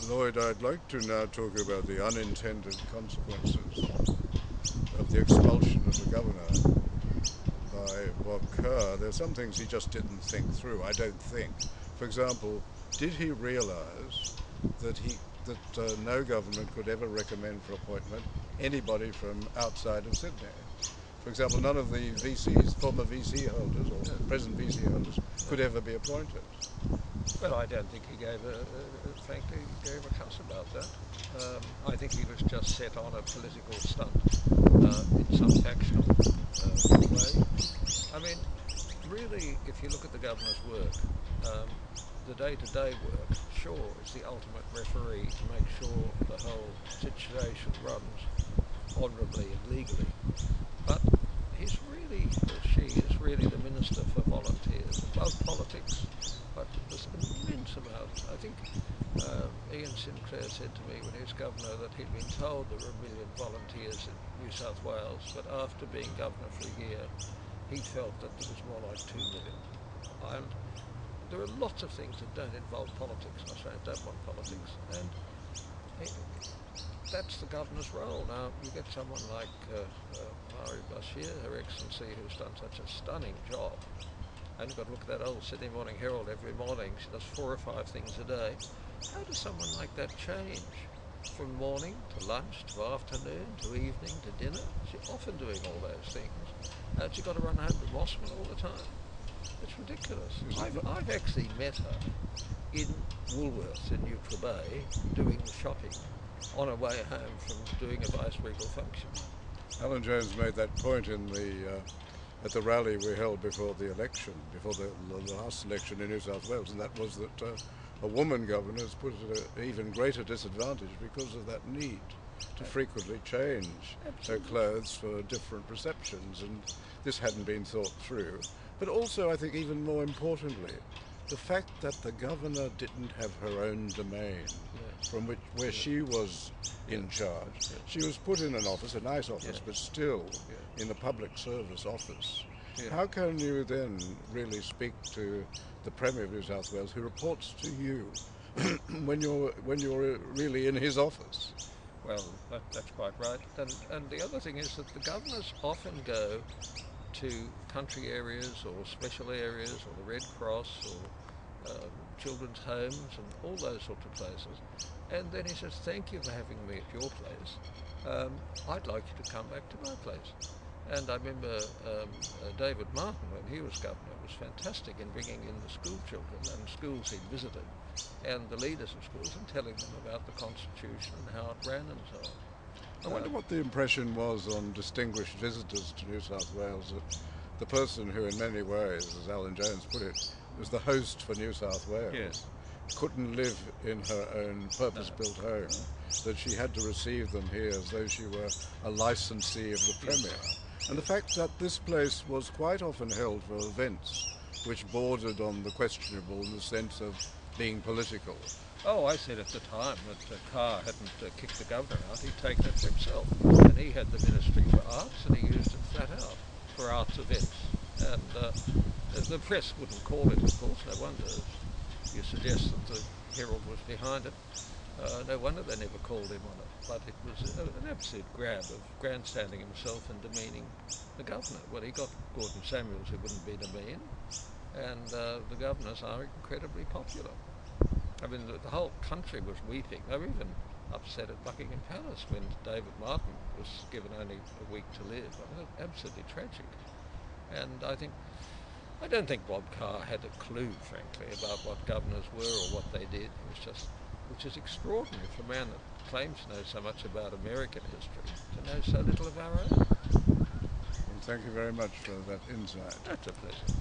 Lloyd, I'd like to now talk about the unintended consequences of the expulsion of the governor by Bob Carr. There are some things he just didn't think through, I don't think. For example, did he realise that no government could ever recommend for appointment anybody from outside of Sydney? For example, none of the VCs, former VC holders or present VC holders, could ever be appointed. Well, I don't think he frankly, gave a cuss about that. I think he was just set on a political stunt in some factional way. I mean, really, if you look at the governor's work, the day-to-day work, sure, is the ultimate referee to make sure the whole situation runs honourably and legally. But he's really, or she is really the Minister for Volunteers, above politics. But there's an immense amount. I think Ian Sinclair said to me when he was governor that he'd been told there were 1 million volunteers in New South Wales, but after being governor for a year, he felt that there was more like 2 million. And there are lots of things that don't involve politics. Australians don't want politics, and that's the governor's role. Now, you get someone like Mari Bashir, Her Excellency, who's done such a stunning job. And you've got to look at that old Sydney Morning Herald every morning. She does 4 or 5 things a day. How does someone like that change from morning to lunch to afternoon to evening to dinner? She's often doing all those things. And she's got to run home to Mossman all the time. It's ridiculous. I've actually met her in Woolworths in Neutral Bay doing the shopping on her way home from doing a vice-regal function. Alan Jones made that point at the rally we held before the election, before the last election in New South Wales, and that was that a woman governor is put at an even greater disadvantage because of that need to frequently change her clothes for different receptions, and this hadn't been thought through. But also, I think even more importantly, the fact that the governor didn't have her own domain from where she was in charge. She was put in an office, a nice office, but still in a public service office. How can you then really speak to the Premier of New South Wales, who reports to you, when you're really in his office? Well, that's quite right. And the other thing is that the governors often go to country areas or special areas or the Red Cross or children's homes and all those sorts of places. And then he says, thank you for having me at your place. I'd like you to come back to my place. And I remember David Martin, when he was governor, was fantastic in bringing in the school children and schools he'd visited and the leaders of schools and telling them about the Constitution and how it ran and so on. I wonder what the impression was on distinguished visitors to New South Wales that the person who in many ways, as Alan Jones put it, was the host for New South Wales, couldn't live in her own purpose-built home, that she had to receive them here as though she were a licensee of the Premier. And the fact that this place was quite often held for events which bordered on the questionable in the sense of being political. Oh, I said at the time that Carr hadn't kicked the governor out, he'd taken it for himself. And he had the Ministry for Arts and he used it flat out for arts events. And the press wouldn't call it, of course, no wonder. You suggest that the Herald was behind it. No wonder they never called him on it. But it was an absolute grab of grandstanding himself and demeaning the governor. Well, he got Gordon Samuels, who wouldn't be demeaned, and the governors are incredibly popular. I mean, the whole country was weeping. They were even upset at Buckingham Palace when David Martin was given only a week to live. I mean, absolutely tragic. And I don't think Bob Carr had a clue, frankly, about what governors were or what they did. It was just, which is extraordinary for a man that claims to know so much about American history, to know so little of our own. Well, thank you very much for that insight. That's a pleasure.